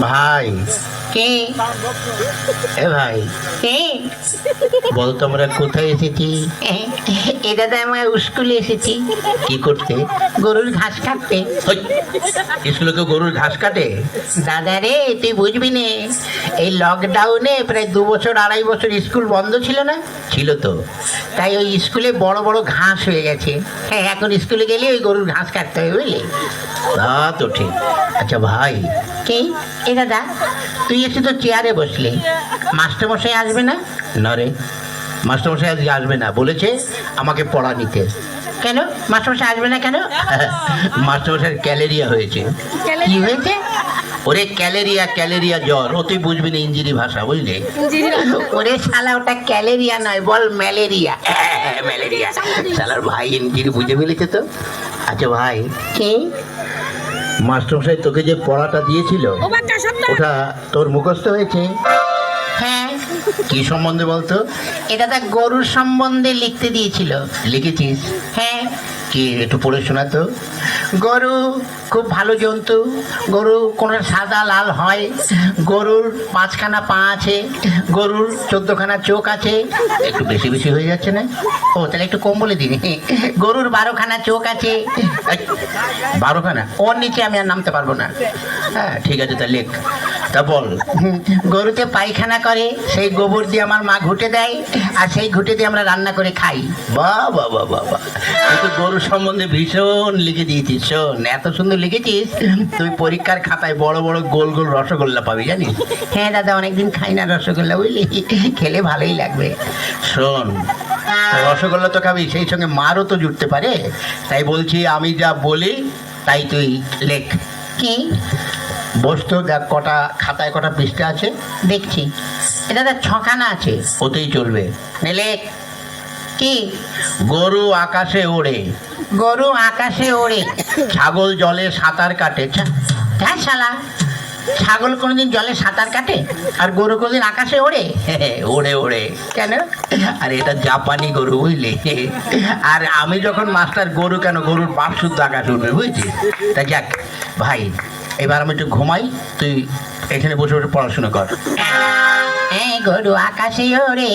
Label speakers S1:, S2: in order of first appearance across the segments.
S1: ভাই
S2: কে?
S1: এ ভাই
S2: কে?
S1: বল তো আমরা কোথায় এসেছি?
S2: এ দাদা, আমরা স্কুলে এসেছি
S1: কি করতে?
S2: গরুর ঘাস কাটতে।
S1: স্কুলে কেউ গরুর ঘাস কাটে?
S2: দাদা রে, তুই বুঝবি নে, এই লকডাউনে প্রায় 2 বছর 2.5 বছর স্কুল বন্ধ ছিল না?
S1: ছিল তো।
S2: তাই ওই স্কুলে বড় বড় ঘাস হয়ে গেছে। হ্যাঁ, এখন স্কুলে গেলে ওই গরুর ঘাস কাটতে হবে, বুঝলি?
S1: তা তো ঠিক। আচ্ছা ভাই,
S2: কে? এ দাদা, তুই এসে তো চেয়ারে বসলি, মাস্টারমশাই আসবে না?
S1: না রে, মাস্টারমশাই আজকে আসবে না, বলেছে আমাকে পড়া নিতে।
S2: কেন মাস্টারমশাই আসবে না কেন?
S1: মাস্টারমশাইয়ের ক্যালেরিয়া হয়েছে।
S2: কি হয়েছে?
S1: ওরে ক্যালেরিয়া, ক্যালেরিয়া জ্বর। ও তুই বুঝবি না ইঞ্জিনি ভাষা, বুঝলি?
S2: ওরে শালা, ওটা ক্যালেরিয়া নয়, বল ম্যালেরিয়া।
S1: ম্যালেরিয়া। শালার ভাই ইঞ্জিনি বুঝে ফেলেছে তো। আচ্ছা ভাই,
S2: কে?
S1: মাস্টারমশাই তোকে যে পড়াটা দিয়েছিল ওটা তোর মুখস্থ হয়েছে?
S2: হ্যাঁ।
S1: কি সম্বন্ধে বলতো?
S2: এটা তো গরুর সম্বন্ধে লিখতে দিয়েছিল।
S1: লিখেছিস?
S2: হ্যাঁ।
S1: কি একটু পড়ে শোনা তো।
S2: গরু খুব ভালো জন্তু। গরু কোনো সাদা লাল হয়। গরুর 5খানা পা আছে। গরুর 14খানা চোখ আছে।
S1: একটু বেশি বেশি হয়ে যাচ্ছে না?
S2: ও তাহলে একটু কম বলে দিবি। গরুর 12খানা চোখ আছে।
S1: 12খানা?
S2: ওর নিচে আমি আর নামতে পারবো না।
S1: হ্যাঁ ঠিক আছে, তা লেখ। তা বল।
S2: গরুতে পায়খানা করে, সেই গোবর দিয়ে আমার মা ঘুটে দেয়, আর সেই ঘুটে দিয়ে আমরা রান্না করে খাই।
S1: বাহ বাহ বাহ বাহ বাহ, তুই তো গরুর সম্বন্ধে ভীষণ লিখে দিয়েছিস। শোন,
S2: এত সুন্দর লিখেছিস,
S1: তুই পরীক্ষার খাতায় বড় বড় গোল গোল রসগোল্লা পাবি, জানিস?
S2: হ্যাঁ দাদা, অনেকদিন খাই না রসগোল্লা, বুঝলি? খেলে ভালোই লাগবে।
S1: শোন, রসগোল্লা তো খাবি, সেই সঙ্গে মারও তো জুটতে পারে। তাই বলছি, আমি যা বলি তাই তুই লেখ।
S2: কি?
S1: বস তো, দেখ কটা খাতায় কটা পৃষ্ঠা আছে।
S2: দেখছি। এটা দাদা 6খানা আছে।
S1: ওতেই চলবে।
S2: নে লেখ। কি?
S1: গরু আকাশে ওড়ে,
S2: গরু আকাশে ওড়ে,
S1: ছাগল জলে সাঁতার কাটে।
S2: হ্যাঁ শালা, ছাগল কোনোদিন জলে সাঁতার কাটে আর গরু কোনোদিন আকাশে ওড়ে?
S1: ওড়ে ওড়ে।
S2: কেন?
S1: আর এটা জাপানি গরু, বুঝলি? আর আমি যখন মাস্টার, গরু কেন, গরুর বাপ শুদ্ধ আকাশ উঠবে, বুঝছিস? তা যাক ভাই, এবার আমি একটু ঘুমাই, তুই এখানে বসে বসে পড়াশোনা কর।
S2: হ্যাঁ, গরু আকাশে ওড়ে,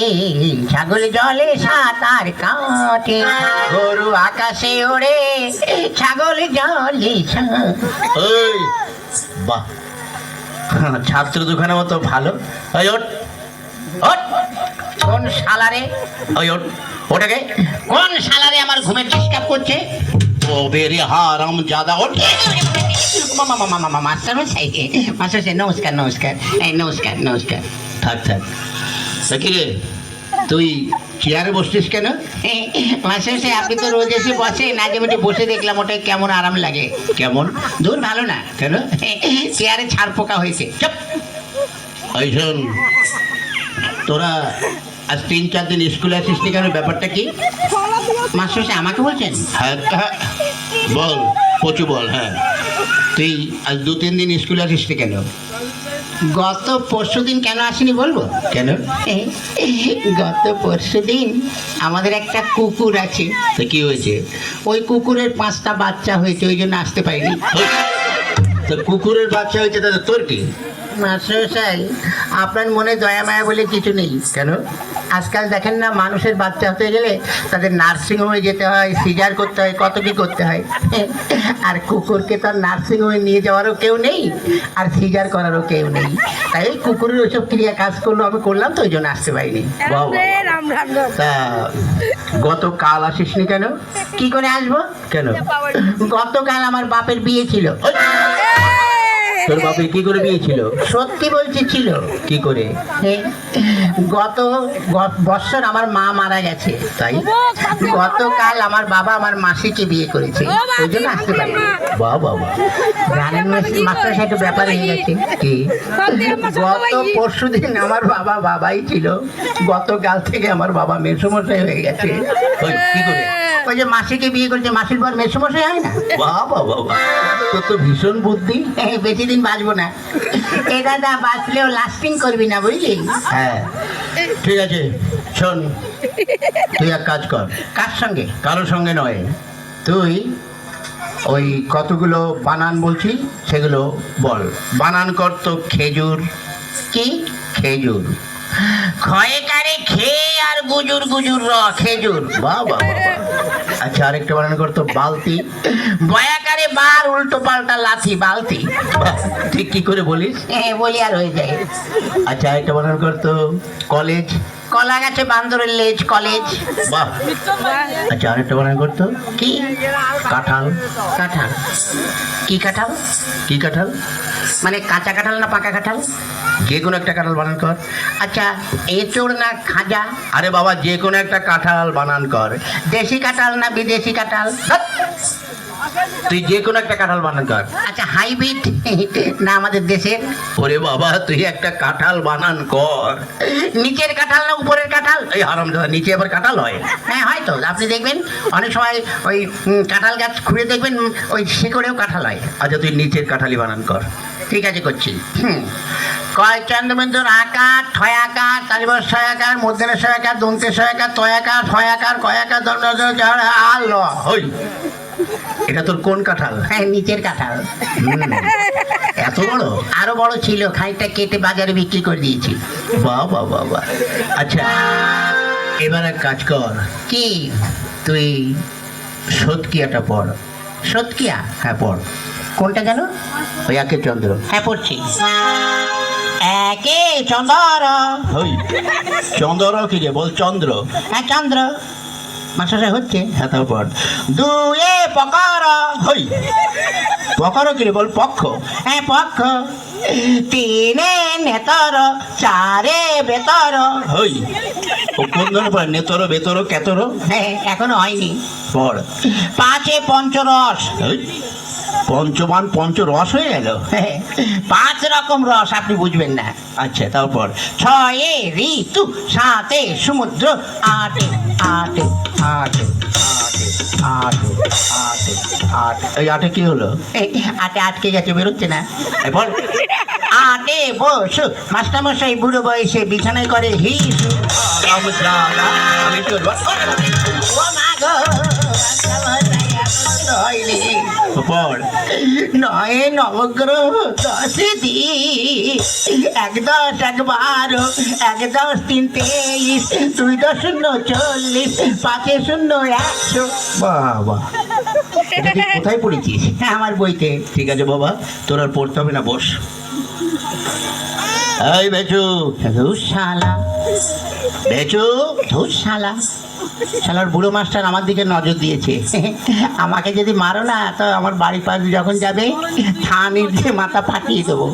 S2: ছাগল জলে সাঁতার কাটে। গরু আকাশে ওড়ে, ছাগল জলে
S1: ওই বাহ, ছাত্র দুখানা মতো ভালো। ওই ওঠ, ওঠ।
S2: কোন শালারে?
S1: ওই ওঠ, ওটাকে।
S2: কোন শালারে আমার ঘুমের ডিস্টার্ব করছে?
S1: ও বেরি হারাম জাদা, ওঠ।
S2: মাস্টারমশাই, মাস্টারমশাই নমস্কার, নমস্কার, এই নমস্কার, নমস্কার।
S1: থাক থাক। তা কি রে, তুই চেয়ারে বসছিস কেন?
S2: মাস্টারমশাই, আপনি তো রোজ এসে বসেন, আজ আমি একটু বসে দেখলাম, ওটা কেমন আরাম লাগে।
S1: কেমন?
S2: দূর ভালো না।
S1: কেন?
S2: চেয়ারে ছাড় পোকা হয়েছে।
S1: চুপ। ওই শোন, তোরা আজ 3-4 দিন স্কুলে আসিস নি কেন, ব্যাপারটা কি?
S2: মাস্টারমশাই আমাকে বলছেন?
S1: হ্যাঁ হ্যাঁ, বল পচু বল। হ্যাঁ, তুই আজ 2-3 দিন স্কুলে আসিস নি কেন?
S2: গত পরশুদিন কেন আসেনি বলবো?
S1: কেন?
S2: গত পরশুদিন আমাদের একটা কুকুর আছে।
S1: তা কি হয়েছে?
S2: ওই কুকুরের 5টা বাচ্চা হয়েছে, ওই জন্য আসতে পারিনি।
S1: তো কুকুরের বাচ্চা হয়েছে, তাহলে তোর কি?
S2: মাস্টারমশাই, আপনার মনে দয়া মায়া বলে কিছু নেই।
S1: কেন?
S2: আজকাল দেখেন না, মানুষের বাচ্চা হতে গেলে তাদের নার্সিংহোমে যেতে হয়, সিজার করতে হয়, কত কি করতে হয়। আর কুকুরকে তো আর নার্সিংহোমে নিয়ে যাওয়ারও কেউ নেই, আর সিজার করারও কেউ নেই। তাই কুকুরের ওইসব ক্রিয়া কাজ করলো, আমি করলাম, তো ওই জন্য আসতে পারিনি।
S1: বাবা, তা গতকাল আসিসনি কেন?
S2: কি করে আসবো?
S1: কেন?
S2: গতকাল আমার বাপের বিয়ে ছিল।
S1: তোর বাপের কি করে বিয়ে ছিল?
S2: সত্যি বলছি, ছিল।
S1: কি করে?
S2: গত বছর আমার মা মারা গেছে,
S1: তাই
S2: গতকাল আমার বাবা আমার মাসিকে বিয়ে করেছে, ওই জন্য আসতে পারিনি।
S1: বাহ বাবা,
S2: জানেন মাস্টার, একটু ব্যাপার হয়ে গেছে।
S1: কি?
S2: গত পরশুদিন আমার বাবা বাবাই ছিল, গতকাল থেকে আমার বাবা মেসোমশাই হয়ে গেছে।
S1: ওই কি করে?
S2: ওই যে মাসিকে বিয়ে করেছে, মাসির পর মেসোমশাই হয় না?
S1: বাহ বাবা বাহ, তোর তো ভীষণ বুদ্ধি।
S2: বেশি দিন বাঁচবো না। এ দাদা, বাঁচলেও লাস্টিং করবি না, বুঝলি?
S1: হ্যাঁ ঠিক আছে, শোন, তুই এক কাজ কর।
S2: কার সঙ্গে?
S1: কারোর সঙ্গে নয়, তুই ওই কতগুলো বানান বলছি সেগুলো বল। বানান কর তো খেজুর।
S2: কি?
S1: খেজুর।
S2: ক্ষয়কারে খেয়ে আর গুজুর গুজুর খেজুর।
S1: বাহ বাহ বাহ বাহ। আচ্ছা আরেকটা বানান কর তো বালতি।
S2: বয়াকারে বার উল্টো পাল্টা লাথি বালতি।
S1: বাহ, ঠিক কি করে বলিস?
S2: বলি আর হয়ে যায়।
S1: আচ্ছা আরেকটা বানান কর তো কলেজ।
S2: কলা গাছে বান্দরের লেজ কলেজ।
S1: বাহ। আচ্ছা আরেকটা বানান কর তো
S2: কি?
S1: কাঁঠাল।
S2: কাঁঠাল। কি কাঁঠাল?
S1: কি কাঁঠাল?
S2: মানে কাঁচা কাঁঠাল না পাকা কাঁঠাল?
S1: যে কোনো একটা কাঁঠাল বানান কর।
S2: আচ্ছা এঁচড় না খাজা?
S1: আরে বাবা যে কোনো একটা কাঁঠাল বানান কর।
S2: দেশি কাঁঠাল না বিদেশি কাঁঠাল?
S1: তুই যে কোনো একটা কাঁঠাল বানান কর।
S2: আচ্ছা হাইব্রিড না আমাদের দেশের?
S1: ওরে বাবা তুই একটা কাঁঠাল বানান কর।
S2: নিচের কাঁঠাল না উপরের কাঁঠাল?
S1: এই হারামজাদা নিচে আবার কাঁঠাল হয়?
S2: হ্যাঁ হয়তো, আপনি দেখবেন অনেক সময় ওই কাঁঠাল গাছ খুঁড়ে দেখবেন ওই শিকড়েও কাঁঠাল হয়।
S1: আচ্ছা তুই নিচের কাঁঠালি বানান কর।
S2: ঠিক আছে করছি। কয় চন্দ্রবিন্দুর আকার ঠয়াকার তালিবর ছয়াকার মধ্যের ছয়াকার দন্তের ছয়াকার তয়াকার ছয়াকার কয়াকার দন্ড আর ল।
S1: ওই এটা তোর কোন কাঁঠাল?
S2: হ্যাঁ নিচের কাঁঠাল।
S1: এত বড়?
S2: আরো বড় ছিল, খানিকটা কেটে বাজারে বিক্রি করে দিয়েছি।
S1: বাহ বাহ বাহ বাহ। আচ্ছা এবার এক কাজ কর,
S2: কি?
S1: তুই সৎকিয়াটা পড়।
S2: সৎকিয়া?
S1: হ্যাঁ পড়।
S2: কোনটা যেন?
S1: ওই একে চন্দ্র।
S2: হ্যাঁ পড়ছি। একে চন্দ্র।
S1: ওই চন্দ্র কি রে? বল চন্দ্র।
S2: হ্যাঁ চন্দ্র। মাস্টার হচ্ছে।
S1: হ্যাঁ তাও পড়।
S2: দুয়ে পকর।
S1: ওই পকর কি রে? বল পক্ষ।
S2: হ্যাঁ পক্ষ। তিনে নেতর চারে বেতর।
S1: ওই ও কোন ধরনের পড়ে? নেতর বেতর কেতর?
S2: হ্যাঁ এখনো হয়নি।
S1: পড়।
S2: পাঁচে পঞ্চরস।
S1: ওই পঞ্চমান পঞ্চরস হয়ে গেল?
S2: হ্যাঁ, 5 রকম রস আপনি বুঝবেন না।
S1: আচ্ছা তারপর
S2: ছয়ে ঋতু সাতে সমুদ্র আটে আটে আটে আটে আটে আটে।
S1: এই আটে কি হলো?
S2: আটে আটকে গেছে, বেরোচ্ছে না।
S1: এই বল।
S2: আটে বসু মাস্টারমশাই বুড়ো বয়সে বিছানায় করে হিসু।
S1: রামজাদা, আমি তোর
S2: ও মা গো, মাস্টারমশাই এখনো হয়নি।
S1: পড়।
S2: নয় নবগ্রহ 10 দিন 1 10 1 12 1 10 3 23 2 10 0 40 5 0 100।
S1: বাবা এটা তুই কোথায় পড়েছিস?
S2: আমার বইতে।
S1: ঠিক আছে বাবা, তোর আর পড়তে হবে না, বস। এই বেচু।
S2: ধুর শালা,
S1: বেচু।
S2: ধুর শালা, শালার বুড়ো মাস্টার আমার দিকে নজর দিয়েছে। আমাকে যদি মারো না তো আমার বাড়ির পাশে যখন যাবে থানির দিয়ে মাথা ফাটিয়ে দেবো।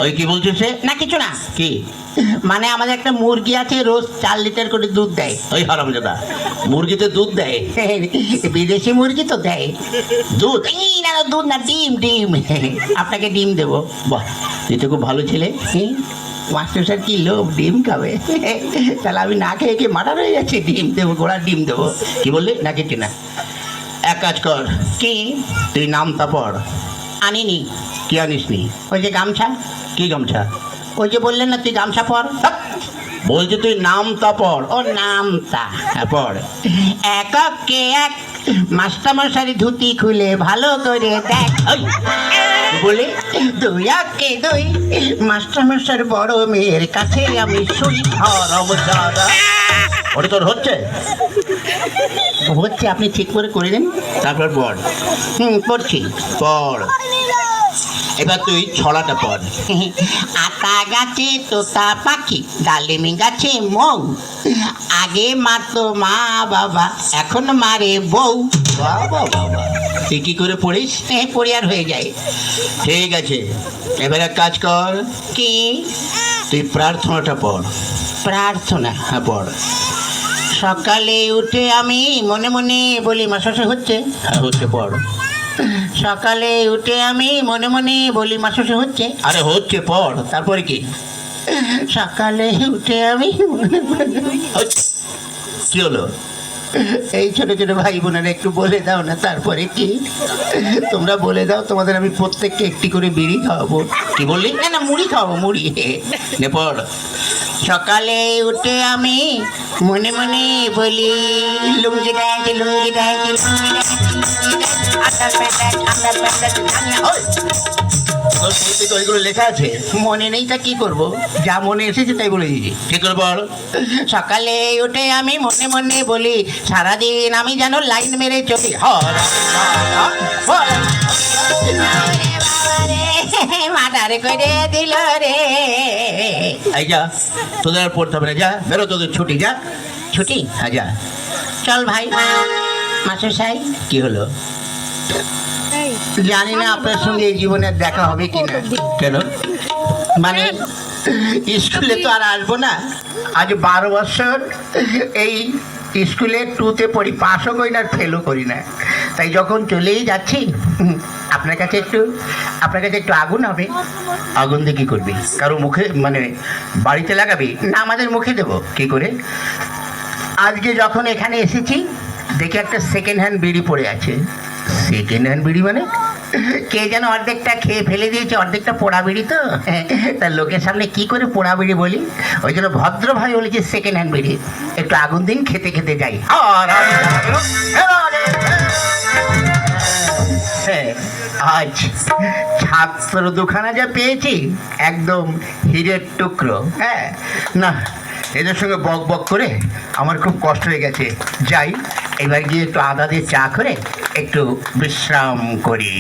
S1: ওই কি বলছিস সে?
S2: না কিছু না।
S1: কি?
S2: মানে আমাদের একটা মুরগি আছে, রোজ 4 লিটার করে দুধ দেয়।
S1: ওই হারামজাদা, মুরগিতে দুধ দেয়?
S2: বিদেশি মুরগি তো দেয়
S1: দুধ?
S2: এই না না, দুধ না, ডিম ডিম। আপনাকে ডিম দেবো।
S1: বাহ, তুই তো খুব ভালো ছেলে।
S2: মাস্টার স্যার কি লোভ, ডিম খাবে? তাহলে আমি না খেয়ে খেয়ে মার্ডার হয়ে যাচ্ছে। ডিম দেবো, ঘোড়ার ডিম দেবো।
S1: কি বললি?
S2: না কিছু না।
S1: এক কাজ কর,
S2: কি?
S1: তুই নামতা পড়।
S2: আনিনি।
S1: কি আনিসনি?
S2: ওই যে গামছা।
S1: কি গামছা?
S2: ওই যে বললেন না তুই গামছা পর।
S1: বলছি তুই নামতা পড়।
S2: ও নামতা।
S1: হ্যাঁ পড়।
S2: এককে এক মাস্টারমশারি ধুতি খুলে ভালো করে দেখ।
S1: এই, কি বললি?
S2: 2 একে 2 মাস্টারমশার বড় মেয়ের কাছে আমি শুই।
S1: হারামজাদা, ওটা তোর হচ্ছে?
S2: হচ্ছে, আপনি ঠিক করে করে দেন।
S1: তারপর পড়।
S2: পড়ছি।
S1: পড়। এবার তুই ছড়াটা পড়।
S2: আতা গাছে তোতা পাখি, ডালিমি গাছে মৌ, আগে মারতো মা বাবা, এখন মারে বউ।
S1: বাবা বাবা, তুই কি করে পড়িস?
S2: পড়ি আর হয়ে যায়।
S1: ঠিক আছে, এবার এক কাজ কর,
S2: কি?
S1: তুই প্রার্থনাটা পড়।
S2: প্রার্থনা?
S1: হ্যাঁ পড়।
S2: সকালে উঠে আমি মনে মনে বলি, মাসে হচ্ছে।
S1: হ্যাঁ হচ্ছে, পড়।
S2: সকালে উঠে আমি মনে মনে বলি, মাসে হচ্ছে।
S1: আরে হচ্ছে, পড়। তারপরে কি?
S2: সকালে উঠে আমি মনে মনে।
S1: হচ্ছে। কি হলো?
S2: এই ছোট ছোট ভাই বোনেরা একটু বলে দাও না তারপরে কি। তোমরা বলে দাও, তোমাদের আমি প্রত্যেককে একটি করে বিড়ি খাওয়াবো।
S1: কি বললি?
S2: না না, মুড়ি খাওয়াবো, মুড়ি।
S1: নে পড়।
S2: সকালে উঠে আমি মনে মনে বলি, লুঙ্গি ডাক লুঙ্গি ডাক লুঙ্গি ডাক।
S1: তোর বইতে তো ওইগুলো লেখা আছে।
S2: মনে নেই তা কি করব, যা মনে এসেছে তাই বলে দিয়েছি।
S1: কি করে বল?
S2: সকালে উঠে আমি মনে মনে বলি, সারাদিন আমি যেন লাইন মেরে চলি। হর মাথারে করে দিল রে।
S1: এই যা, তোদের আর পড়তে হবে না, যা বেরো, তোদের ছুটি, যা।
S2: ছুটি?
S1: হ্যাঁ যা।
S2: চল ভাই। মাস্টার সাহেব,
S1: কি হলো?
S2: জানি না আপনার সঙ্গে এই জীবনে দেখা হবে কিনা।
S1: কেন?
S2: মানে স্কুলে তো আর আসবো না। আজ 12 বছর এই স্কুলে 2তে পড়ি, পাসও করি না আর ফেলও করি না। তাই যখন চলেই যাচ্ছি, আপনার কাছে একটু আগুন হবে।
S1: আগুন দিয়ে কি করবি? কারো মুখে মানে বাড়িতে লাগাবি?
S2: না, আমাদের মুখে দেবো।
S1: কি করে?
S2: আজকে যখন এখানে এসেছি দেখি একটা সেকেন্ড হ্যান্ড বিড়ি পড়ে আছে।
S1: সেকেন্ড হ্যান্ড বিড়ি মানে?
S2: কে যেন অর্ধেকটা খেয়ে ফেলে দিয়েছে, অর্ধেকটা পোড়া বিড়ি তো। তার লোকের সামনে কি করে পোড়া বিড়ি বলি, ওই জন্য ভদ্র ভাই বলেছি সেকেন্ড হ্যান্ড বিড়ি, একটু আগুন দিন, খেতে খেতে যাই। হ্যাঁ, আজ ছাত্র দুখানা যা পেয়েছি, একদম হীরের টুকরো। হ্যাঁ,
S1: না, এদের সঙ্গে বক বক করে আমার খুব কষ্ট হয়ে গেছে।
S2: যাই, এবার গিয়ে একটু আদা দিয়ে চা করে একটু বিশ্রাম করি।